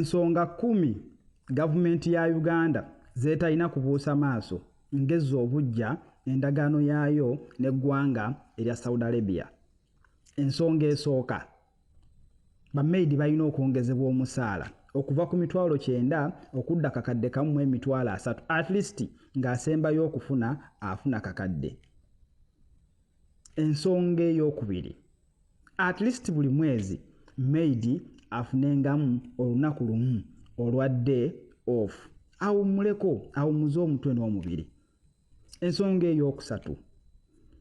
ensonga 10 gavumenti ya Uganda zetalina kubuusa maaso ngezzo obujja endagaano yaayo n'eggwanga erya Saudi Arabia. Ensonga esooka, bamaidi balina okwongezebwa omusaala okuva ku mitwalo 9 okudda kakadde kamu emitwalo 3, at least ng'asembayo okufuna afuna kakadde. Ensonga ey'okubiri, at least buli mwezi maidi afunengamu olunaku lumu olwa day off awummuleko awummuze omutwe n'omubiri. Ensonga ey'okusatu,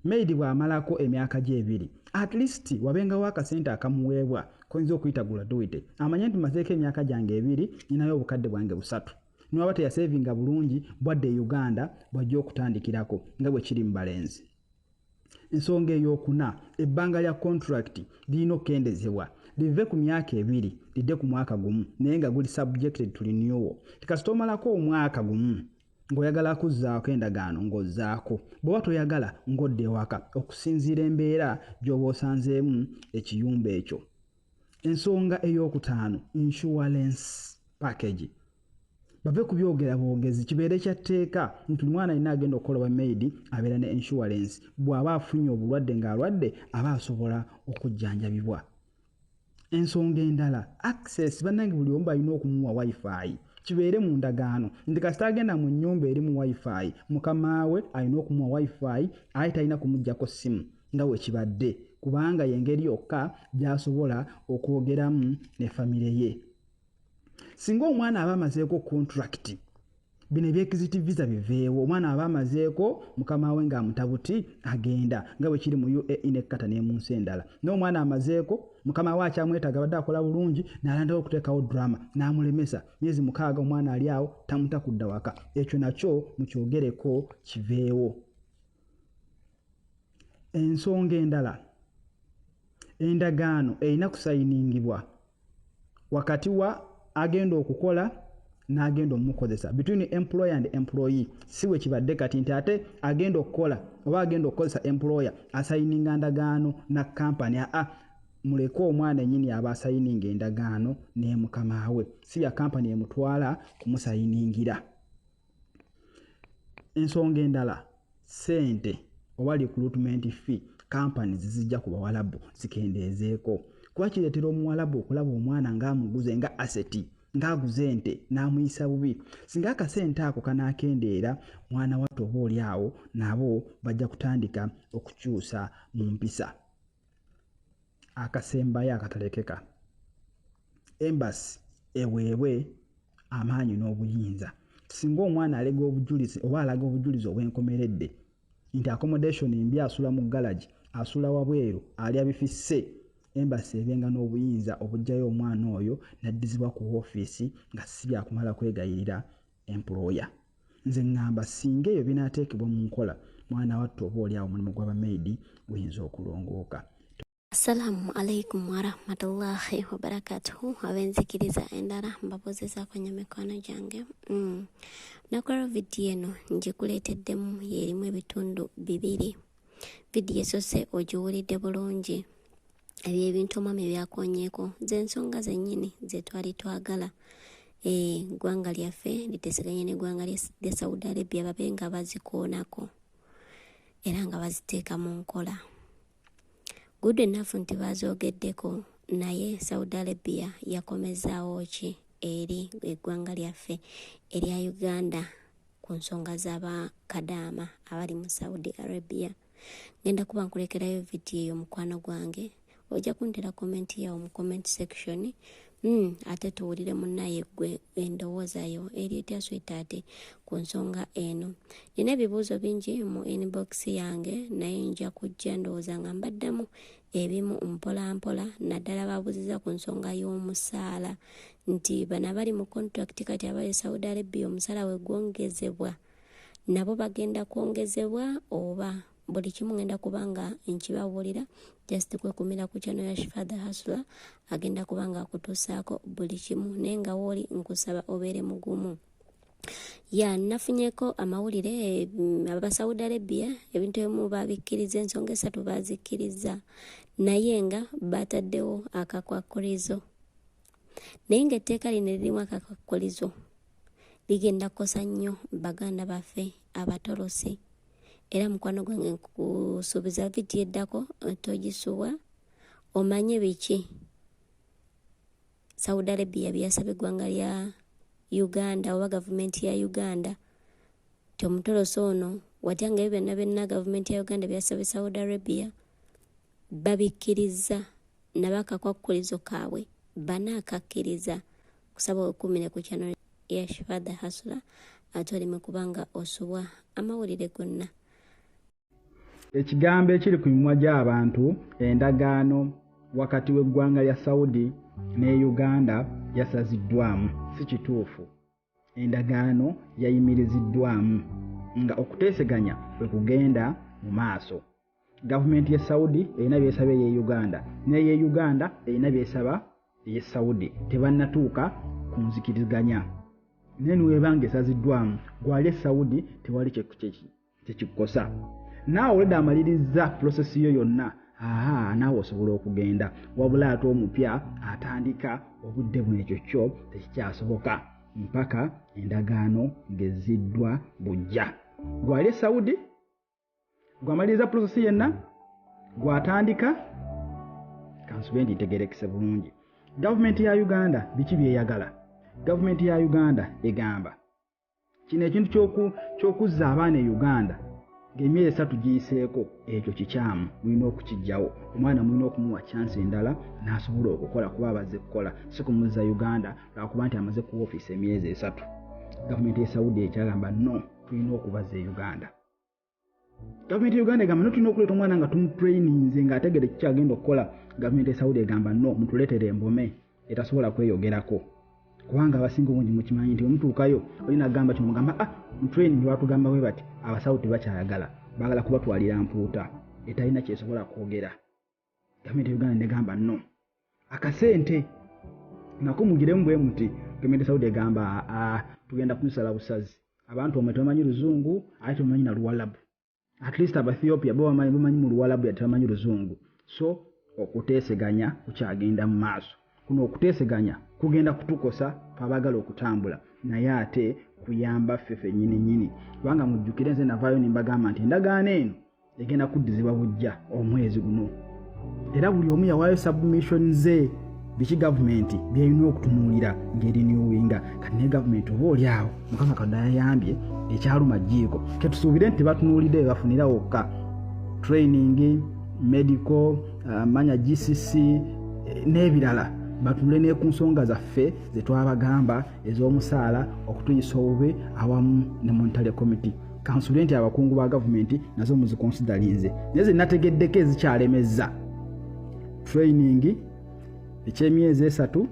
maidi bw'amalako emyaka gye 2 at least wabengawo akasente akamuweebwa koyinza okuyita graduate amanye nti mazeeko emyaka gyange 2 ninayo obukadde bwange 3 niwaba teyasevinga bulungi bwadde Uganda bwajja okutandikirako nga bwe kiri mu balenzi. Ensonga ey'okuna, ebbanga lya contract lirina okukendezebwa live ku myaka 2 lidde ku mwaka gumu naye nga guli subjected to renewal. Tikasita omalako omwaka gumu ng'oyagala kuzzaako endagaano ng'ozzaako, bw'oba toyagala ng'odda ewaka okusinziira embeera gy'oba osanzeemu ekiyumba ekyo. Ensonga ey'okutaano, insurance package. Bave ku byogera bwogezi kibeere kya tteeka nti mwana alina agenda okukola ba maidi abeera ne insurance bw'aba afunye obulwadde ng'alwadde aba asobola okujjanjabibwa. Ensonga endala, access bannange buli omu balina okumuwa wifi kibeere mu ndagaano nti kasita agenda mu nnyumba eri mu wifi mukama we alina okumuwa wifi aye talina kumuggyako ssimu nga bwe kibadde kubanga y'engeri yokka gy'asobola okwogeramu ne famire ye. Singa omwana aba amazeeko contract bino ebyekiziti visa biveewo omwana aba amazeeko mukama we ng'amutabuti agenda nga bwe kiri mu UAE ne Qatar ne mu nsi endala. N'omwana amazeeko mukama we akyamwetaaga badde akola bulungi n'alandawo okuteekawo drama n'amulemesa myezi 6 omwana ali awo tamuta kudda waka. Ekyo nakyo mukyogereko kiveewo. Ensonga endala, endagaano erina kusayiningibwa wakati wa agenda okukola n'agenda omukozesa between employer and employee. Siwe kibadde kati nti ate agenda okukola oba agenda okukozesa employer asayininga ndagaano na company. Muleke omwana ennyini aba asayininga endagaano ne mukama we, si ya company emutwala kumusayiningira. Ensonga endala, sente oba recruitment fee companies zijja ku bawalabu zikendeezeeko. Kuba kireetera omuwalabu okulaba omwana ng'amuguze nga asset ng'aguze ente n'amuyisa bubi. Singa akasente ako kanaakendeera mwana wattu oba oli awo nabo bajja kutandika okukyusa mu mpisa. Akasembayo akatalekeka, embassy eweebwe amaanyi n'obuyinza. Singa omwana alega obujulizi oba alaga obujulizi obw'enkomeredde nti accommodation mbi asula mu garage asula wabweru alya bifisse, embassy ebenga n'obuyinza obujjayo omwana oyo n'addizibwa ku ofiisi nga si byakumala kwegayirira employer. Nze ngamba singa ebyo binaateekebwa mu nkola mwana wattu oba oli awo mulimu gw'abamaidi guyinza okulongooka. Assalamu alaikum warahmatullahi wabarakatuhu. Abenzikiriza endala mbapozesa kwenye mikono gyange. Nakola vidiyo eno njikuleeteddemu yerimu ebitundu 2. Vidiyo esose ogiwulidde bulungi ebyo ebintu omwami byakonyeeko z'ensonga zennyini ze twali twagala eggwanga lyaffe litesiganye n'eggwanga lya Saudi Arabia babe nga bazikoonako era nga baziteeka mu nkola. Good enough nti bazoogeddeko naye Saudi Arabia yakomezaawo ki eri eggwanga lyaffe erya Uganda ku nsonga z'aba Kadama abali mu Saudi Arabia. Ngenda kuba nkulekerayo vidiyo eyo mukwano gwange, ojja kuntera komenti yawo mu comment section. Ate tuwulire munnaye gwe endowooza yo eri etya sweetheart ku nsonga eno. Nina ebibuuzo bingi mu inbox yange naye nja kujja ndowooza nga mbaddamu ebimu mpola mpola, naddala babuuziza ku nsonga y'omusaala nti bana bali mu contract kati abali Saudi Arabia omusaala we gwongezebwa nabo bagenda kwongezebwa oba buli kimu ngenda kubanga nkibabuulira just kwekumira ku channel ya Shifada Hasula agenda kubanga akutuusaako buli kimu naye nga wooli nkusaba obeere mugumu. Nafunyeko amawulire aba Saudi Arabia ebintu ebimu babikkiriza, ensonga 3 bazikkiriza naye nga bataddewo akakwakulizo. naye ng'etteeka lino lirimu akakwakulizo ligenda kukosa nnyo baganda baffe abatolosi. Era mukwano gwange nkusuubiza vidiyo eddako togisubwa omanye biki Saudi Arabia byasaba eggwanga lya Uganda oba gavumenti ya Uganda ti omutolosi ono watyanga ebyo byonna gavumenti ya Uganda byasaba Saudi Arabia babikkiriza nabakakwakulizo kaabwe banaakakkiriza kusaba okumire ku channel ya Shifada Hasula ate olime kubanga osubwa amawulire gonna. Ekigambo ekiri ku mimwa gy'abantu endagaano wakati w'eggwanga lya Saudi ne Uganda yasaziddwamu si kituufu. Endagaano yayimiriziddwamu nga okuteeseganya kwe kugenda mu maaso. Gavumenti ya Saudi erina byesaba ye Uganda n'eye Uganda erina byesaba ye Saudi tebannatuuka ku nzikiriziganya. Nenu webanga esaziddwamu gwali Saudi tewali kyekikosa. Naawe oleda amaliriza prosesi yo yonna naawe osobola okugenda wabula ate omupya atandika obudde bwekyo kyo tekikyasoboka mpaka endagaano ngeziddwa bujja. Gwali Saudi gwamaliriza prosesi yenna gwatandika kansube nditegerekese bulungi. Gavumenti ya Uganda biki byeyagala? Gavumenti ya Uganda egamba kino ekintu ky'okuzza abaana e Uganda ng'emyezi 3 giyiseeko ekyo kikyamu mulina okukijjawo. Omwana mulina okumuwa chance endala n'asobola okukola kuba abazze kukola si kumuzza Uganda lwakuba nti amaze ku ofiisi emyezi 3. Gavumenti ya Saudi ekyagamba no tulina okubazza e Uganda. Gavumenti ya Uganda egamba no tulina okuleeta omwana nga tumutraininze ng'ategere kikyagenda okukola. Gavumenti ya Saudi egamba no mutuleetere embome etasobola kweyogerako. Kubanga abasinga obungi mukimanyi nti omutuukayo olina agamba kino mugamba mutraining batugamba bwe bati abasawo tebakyayagala baagala kubatwalira mpuuta etalina kyesobola kwogera. Gavumenti ya Uganda negamba no akasente nako mugiremu bwe muti. Gavumenti ya Saudi egamba tugenda kumusala busazi abantu omwe tebamanyi Luzungu ate tebamanyi na Luwalabu. At least Abaethiopia bo bamanyi mu Luwalabu ate tebamanyi Luzungu. So okuteeseganya kukyagenda mu maaso. Kuno okuteeseganya kugenda kutukosa twabagala okutambula naye ate kuyamba ffefe nyini kubanga mujjukire nze navaayo nimbagamba nti endagaano eno egenda kuddizibwa bujja omwezi guno era buli omu yawaayo submission ze biki gavumenti byeyina okutunuulira ng'erinewinga kati ne gavumenti oba oli awo mukama kadda yayambye ekyaluma jjiiko ketusuubire nti tebatunuulidde bafunira wokka training medical manya GCC n'ebirala batule ne ku nsonga zaffe ze twabagamba ez'omusaala okutuyisa obubi awamu ne monetary committee kansulenti abakungu ba gavumenti nazo muzikonsidalinze naye ze nategeddeko ezikyalemezza training ekyemyezi 3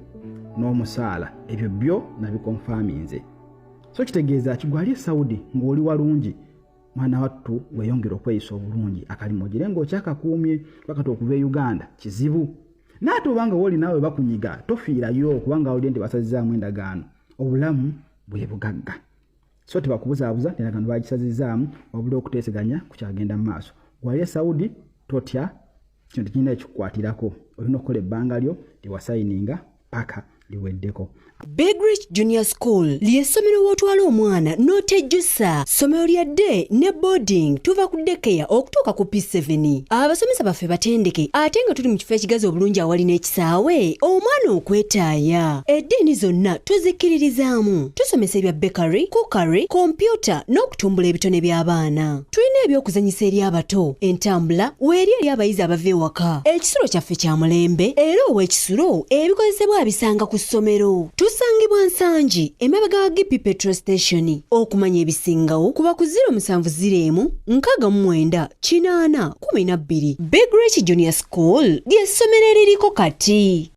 n'omusaala ebyo byo nabikonfaminze. So kitegeeza kigwali Saudi ng'oli walungi mwana wattu weyongera okweyisa obulungi akalimo gire ng'okyakakuumye wakati okuva e Uganda kizibu. Naate obanga woli naawe bakunyiga tofiirayo kubanga oli nti basazizaamu endagaano obulamu bwe bugagga. So tebakubuzaabuza endagaano bagisazizaamu wabula okuteeseganya kukyagenda mu maaso. Gwali Saudi totya kintu kirina ekikukwatirako olina okukola ebbanga lyo lyewasayininga paka liweddeko. Big Rich Junior School ly'essomero w'otwala omwana n'otejjusa ssomero lya day ne boarding tuva ku daycare okutuuka ku P7. Abasomesa baffe batendeke ate nga tuli mu kifo ekigazi obulungi awali n'ekisaawe omwana okwetaaya. Eddiini zonna tuzikkiririzaamu. Tusomesa ebya bakery, cookery, kompyuta n'okutumbula ebitone by'abaana. Tulina ebyokuzanyisa eri abato, entambula weeri eri abayizi abava ewaka. Ekisulo kyaffe kya mulembe era ow'ekisulo ebikozesebwa abisanga ku ssomero. Tusangibwa Nsangi emabega wa Gipi Petrol Station. Okumanya ebisingawo kuba ku 0701 69 812. Big Rich Junior School ly'essomero eririko kati.